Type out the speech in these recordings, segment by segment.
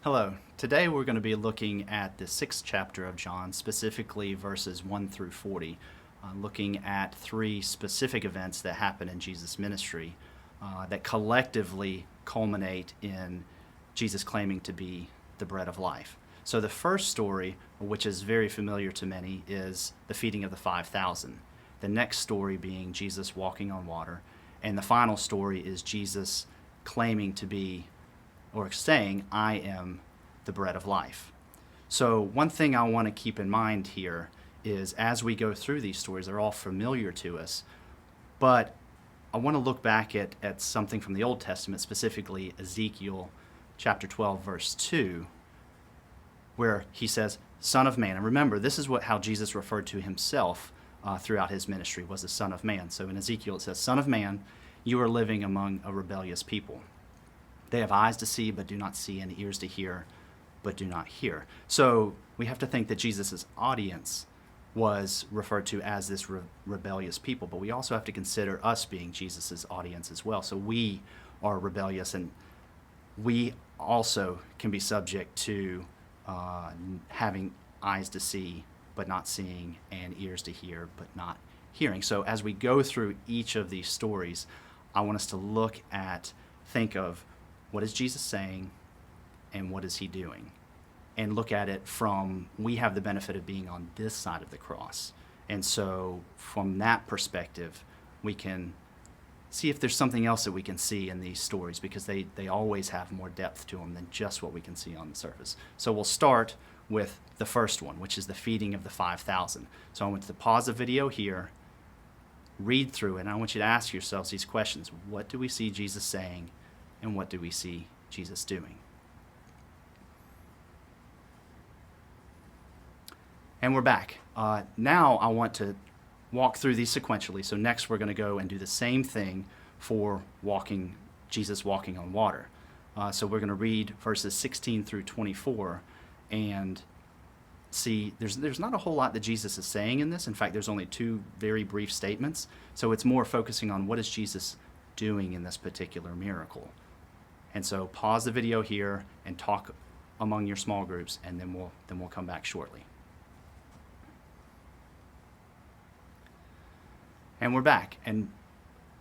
Hello. Today we're going to be looking at the 6th chapter of John, specifically verses 1 through 40, looking at three specific events that happen in Jesus' ministry that collectively culminate in Jesus claiming to be the bread of life. So the first story, which is very familiar to many, is the feeding of the 5,000. The next story being Jesus walking on water. And the final story is Jesus claiming to be, or saying, I am the bread of life. So one thing I want to keep in mind here is as we go through these stories, they're all familiar to us, but I want to look back at something from the Old Testament, specifically Ezekiel chapter 12, verse 2, where he says, Son of Man. And remember, this is how Jesus referred to himself throughout his ministry, was the Son of Man. So in Ezekiel it says, Son of Man, you are living among a rebellious people. They have eyes to see, but do not see, and ears to hear, but do not hear. So we have to think that Jesus' audience was referred to as this rebellious people, but we also have to consider us being Jesus' audience as well. So we are rebellious, and we also can be subject to having eyes to see, but not seeing, and ears to hear, but not hearing. So as we go through each of these stories, I want us to think of, what is Jesus saying and what is he doing? And look at it from, we have the benefit of being on this side of the cross. And so from that perspective, we can see if there's something else that we can see in these stories, because they always have more depth to them than just what we can see on the surface. So we'll start with the first one, which is the feeding of the 5,000. So I want to pause the video here, read through it, and I want you to ask yourselves these questions. What do we see Jesus saying? And what do we see Jesus doing? And we're back. Now I want to walk through these sequentially. So next we're going to go and do the same thing for Jesus walking on water. So we're going to read verses 16 through 24 and see there's not a whole lot that Jesus is saying in this. In fact, there's only two very brief statements. So it's more focusing on what is Jesus doing in this particular miracle. And so pause the video here and talk among your small groups, and then we'll come back shortly. And we're back. And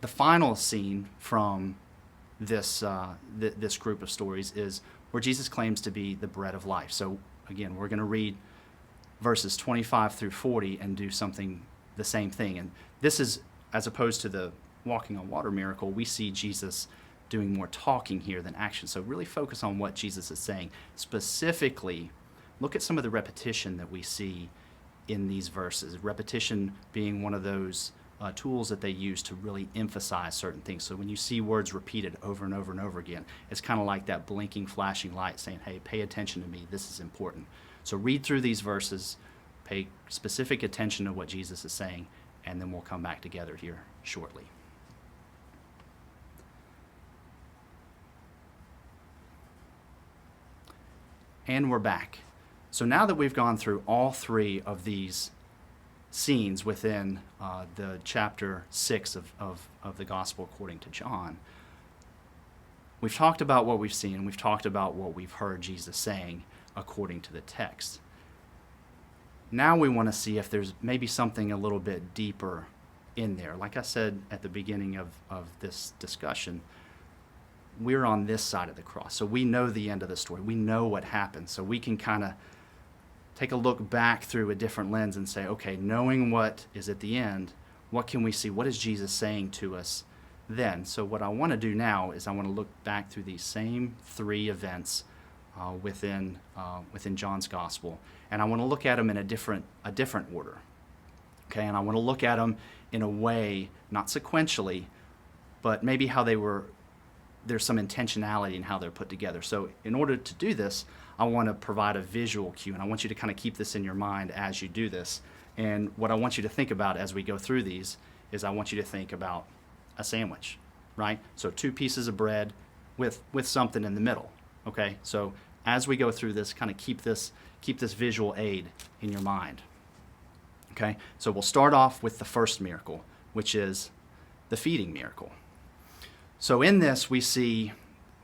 the final scene from this this group of stories is where Jesus claims to be the bread of life. So again, we're going to read verses 25 through 40 and do the same thing. And this is, as opposed to the walking on water miracle, we see Jesus doing more talking here than action. So really focus on what Jesus is saying. Specifically, look at some of the repetition that we see in these verses. Repetition being one of those tools that they use to really emphasize certain things. So when you see words repeated over and over and over again, it's kind of like that blinking, flashing light saying, hey, pay attention to me. This is important. So read through these verses, pay specific attention to what Jesus is saying, and then we'll come back together here shortly. And we're back. So now that we've gone through all three of these scenes within the chapter 6 of the Gospel according to John, we've talked about what we've seen, and we've talked about what we've heard Jesus saying according to the text. Now we want to see if there's maybe something a little bit deeper in there. Like I said at the beginning of this discussion, we're on this side of the cross. So we know the end of the story. We know what happened. So we can kind of take a look back through a different lens and say, okay, knowing what is at the end, what can we see? What is Jesus saying to us then? So what I want to do now is I want to look back through these same three events within John's Gospel. And I want to look at them in a different order. Okay, and I want to look at them in a way, not sequentially, but maybe how there's some intentionality in how they're put together. So in order to do this, I want to provide a visual cue, and I want you to kind of keep this in your mind as you do this. And what I want you to think about as we go through these is I want you to think about a sandwich, right? So two pieces of bread with something in the middle, okay? So as we go through this, kind of keep this visual aid in your mind, okay? So we'll start off with the first miracle, which is the feeding miracle. So in this, we see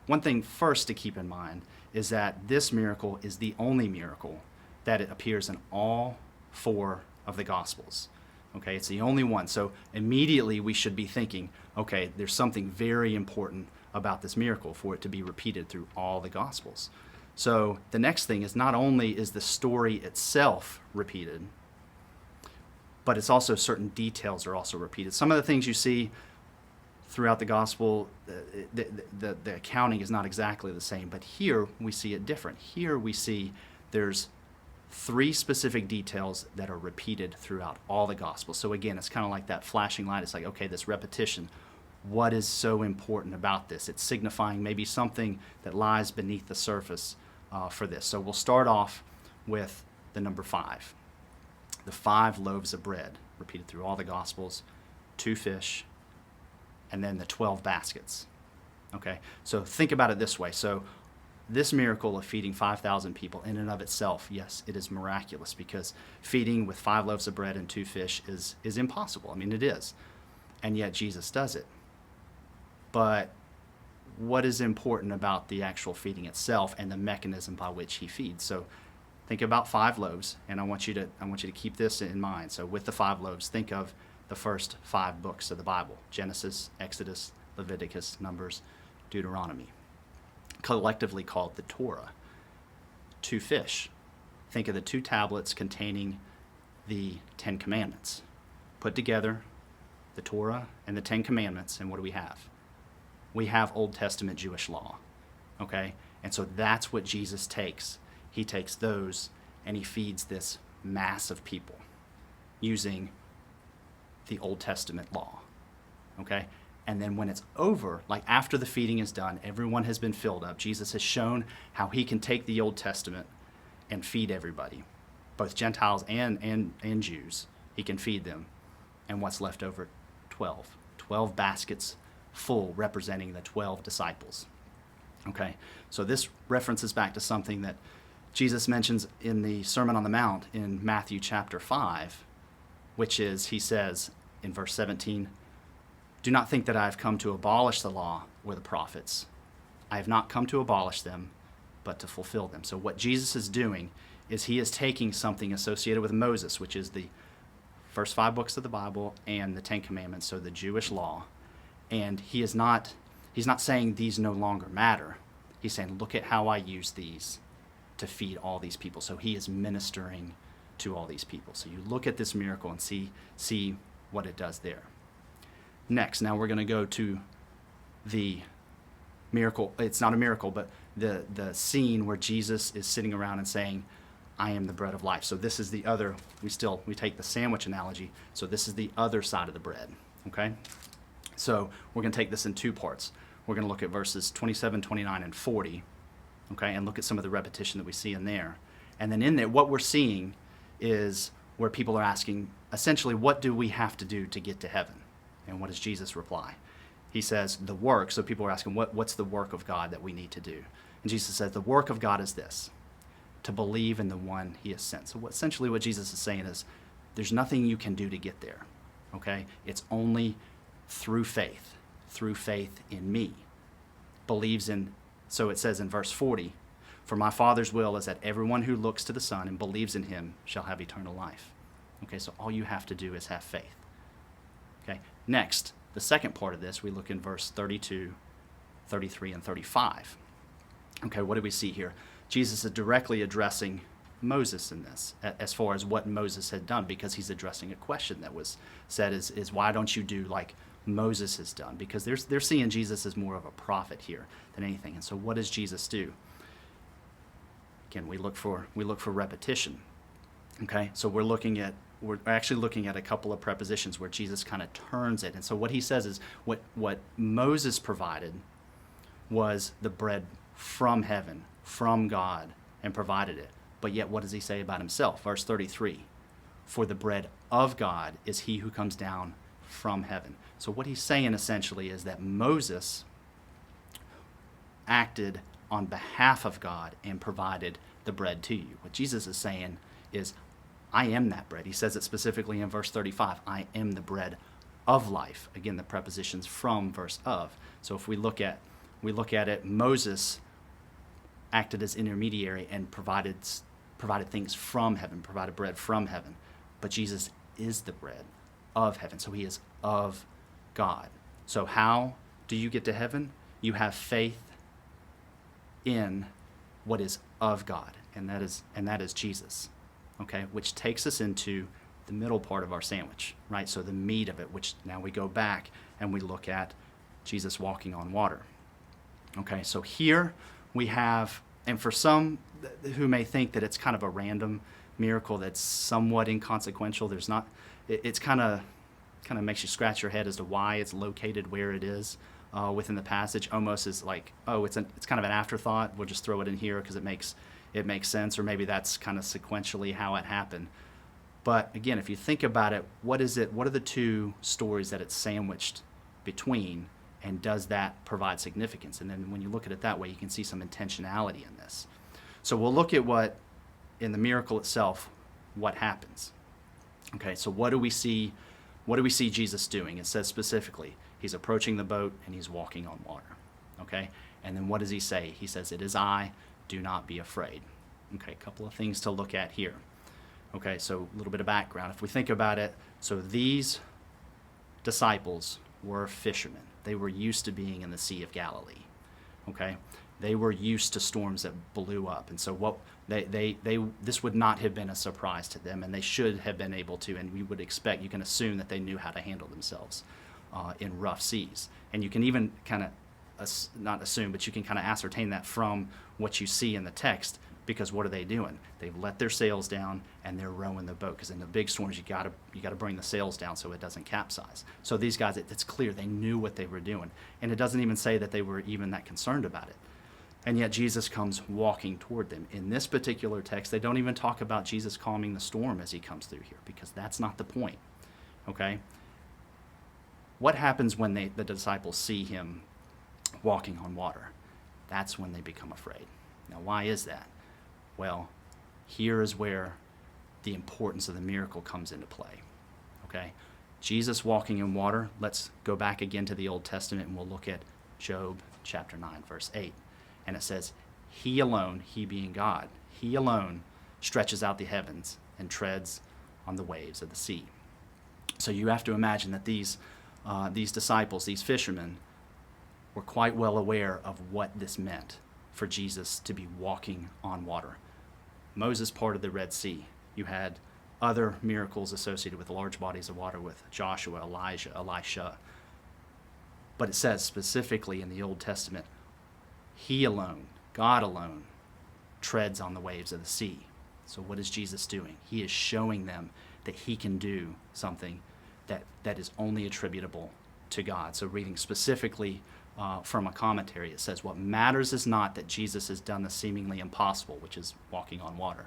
one thing first to keep in mind is that this miracle is the only miracle that it appears in all 4 of the Gospels. Okay, it's the only one. So immediately we should be thinking, okay, there's something very important about this miracle for it to be repeated through all the Gospels. So the next thing is, not only is the story itself repeated, but it's also certain details are also repeated. Some of the things you see throughout the Gospel, the accounting is not exactly the same, but here we see it different. Here we see there's 3 specific details that are repeated throughout all the Gospels. So again, it's kind of like that flashing light. It's like, okay, this repetition, what is so important about this? It's signifying maybe something that lies beneath the surface for this. So we'll start off with the number 5. The 5 loaves of bread, repeated through all the Gospels, 2 fish, and then the 12 baskets. Okay, so think about it this way. So this miracle of feeding 5,000 people in and of itself, yes, it is miraculous, because feeding with 5 loaves of bread and 2 fish is impossible. I mean, it is. And yet Jesus does it. But what is important about the actual feeding itself and the mechanism by which he feeds? So think about 5 loaves, and I want you to keep this in mind. So with the 5 loaves, think of the first 5 books of the Bible: Genesis, Exodus, Leviticus, Numbers, Deuteronomy, collectively called the Torah. 2 fish. Think of the 2 tablets containing the 10 Commandments. Put together the Torah and the 10 Commandments, and what do we have? We have Old Testament Jewish law. Okay? And so that's what Jesus takes. He takes those and he feeds this mass of people using the Old Testament law. Okay? And then when it's over, like after the feeding is done, everyone has been filled up. Jesus has shown how he can take the Old Testament and feed everybody, both Gentiles and Jews. He can feed them. And what's left over? 12. 12 baskets full, representing the 12 disciples. Okay, so this references back to something that Jesus mentions in the Sermon on the Mount in Matthew chapter 5, which is, he says in verse 17, "Do not think that I have come to abolish the law or the prophets. I have not come to abolish them, but to fulfill them." So what Jesus is doing is he is taking something associated with Moses, which is the first 5 books of the Bible and the 10 Commandments, so the Jewish law, and he's not saying these no longer matter. He's saying, look at how I use these to feed all these people. So he is ministering to all these people. So you look at this miracle and see what it does there. Next, now we're going to go to the miracle. It's not a miracle, but the scene where Jesus is sitting around and saying, "I am the bread of life." So this is the other, we take the sandwich analogy, so this is the other side of the bread, okay? So we're going to take this in 2 parts. We're going to look at verses 27, 29, and 40, okay, and look at some of the repetition that we see in there. And then in there, what we're seeing is where people are asking, essentially, what do we have to do to get to heaven? And what does Jesus reply? He says, the work. So people are asking, what's the work of God that we need to do? And Jesus says, the work of God is this: to believe in the one he has sent. So essentially what Jesus is saying is, there's nothing you can do to get there, okay? It's only through faith in me. Believes in, so it says in verse 40, "For my Father's will is that everyone who looks to the Son and believes in him shall have eternal life." Okay, so all you have to do is have faith. Okay, next, the second part of this, we look in verse 32, 33, and 35. Okay, what do we see here? Jesus is directly addressing Moses in this, as far as what Moses had done, because he's addressing a question that was said is why don't you do like Moses has done? Because they're seeing Jesus as more of a prophet here than anything. And so what does Jesus do? Again, we look for repetition. Okay, so we're actually looking at a couple of prepositions where Jesus kind of turns it. And so what he says is what Moses provided was the bread from heaven, from God, and provided it. But yet what does he say about himself? Verse 33, "For the bread of God is he who comes down from heaven." So what he's saying essentially is that Moses acted on behalf of God and provided the bread to you. What Jesus is saying is, I am that bread. He says it specifically in verse 35, "I am the bread of life." Again, the prepositions from verse of. So if we look at it, Moses acted as intermediary and provided things from heaven, provided bread from heaven. But Jesus is the bread of heaven, so he is of God. So how do you get to heaven? You have faith in what is of God, and that is Jesus. Okay, which takes us into the middle part of our sandwich, right? So the meat of it, which now we go back and we look at Jesus walking on water. Okay, so here we have, and for some who may think that it's kind of a random miracle that's somewhat inconsequential, there's not, it's kind of makes you scratch your head as to why it's located where it is within the passage, almost as like, oh, it's kind of an afterthought, we'll just throw it in here because it makes sense, or maybe that's kind of sequentially how it happened. But again, if you think about it, what are the two stories that it's sandwiched between, and does that provide significance? And then when you look at it that way, you can see some intentionality in this. So we'll look at what, in the miracle itself, what happens. Okay, so what do we see Jesus doing? It says specifically, he's approaching the boat and he's walking on water. Okay, and then what does he say? He says, "It is I, do not be afraid." Okay, a couple of things to look at here. Okay, so a little bit of background. If we think about it, so these disciples were fishermen. They were used to being in the Sea of Galilee. Okay, they were used to storms that blew up, and so what this would not have been a surprise to them, and they should have been able to. And you would expect, you can assume that they knew how to handle themselves in rough seas, and you can even kind of not assume, but you can kind of ascertain that from what you see in the text. Because what are they doing? They've let their sails down and they're rowing the boat. Because in the big storms, you got to bring the sails down so it doesn't capsize. So these guys, it's clear they knew what they were doing, and it doesn't even say that they were even that concerned about it. And yet Jesus comes walking toward them. In this particular text, they don't even talk about Jesus calming the storm as he comes through here, because that's not the point. Okay. What happens when the disciples see him walking on water? That's when they become afraid. Now, why is that? Well, here is where the importance of the miracle comes into play. Okay? Jesus walking in water, let's go back again to the Old Testament and we'll look at Job chapter 9, verse 8. And it says, he alone, he being God, he alone stretches out the heavens and treads on the waves of the sea. So you have to imagine that these disciples, these fishermen, were quite well aware of what this meant for Jesus to be walking on water. Moses parted the Red Sea. You had other miracles associated with large bodies of water with Joshua, Elijah, Elisha. But it says specifically in the Old Testament, he alone, God alone, treads on the waves of the sea. So what is Jesus doing? He is showing them that he can do something that is only attributable to God. So reading specifically from a commentary, it says, what matters is not that Jesus has done the seemingly impossible, which is walking on water,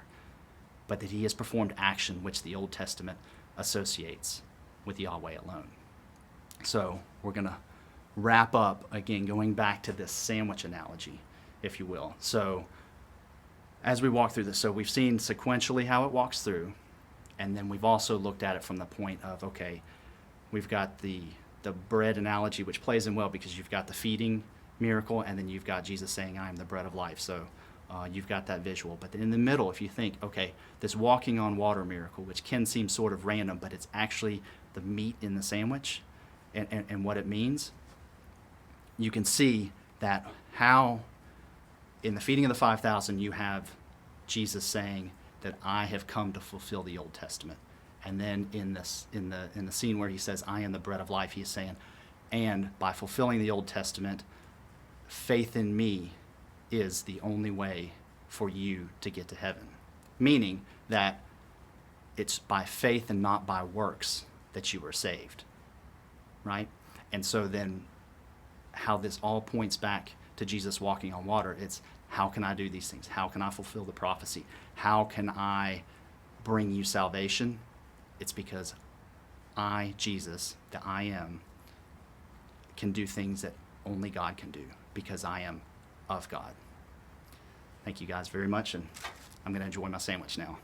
but that he has performed action which the Old Testament associates with Yahweh alone. So we're going to wrap up, again, going back to this sandwich analogy, if you will. So as we walk through this, so we've seen sequentially how it walks through, and then we've also looked at it from the point of, okay, we've got the bread analogy, which plays in well because you've got the feeding miracle, and then you've got Jesus saying, I am the bread of life. So you've got that visual. But in the middle, if you think, okay, this walking on water miracle, which can seem sort of random, but it's actually the meat in the sandwich and what it means, you can see that how in the feeding of the 5,000, you have Jesus saying that I have come to fulfill the Old Testament. And then in the scene where he says, I am the bread of life, he is saying, and by fulfilling the Old Testament, faith in me is the only way for you to get to heaven. Meaning that it's by faith and not by works that you are saved. Right? And so then how this all points back to Jesus walking on water, it's how can I do these things? How can I fulfill the prophecy? How can I bring you salvation? It's because I, Jesus, the I am, can do things that only God can do because I am of God. Thank you guys very much, and I'm going to enjoy my sandwich now.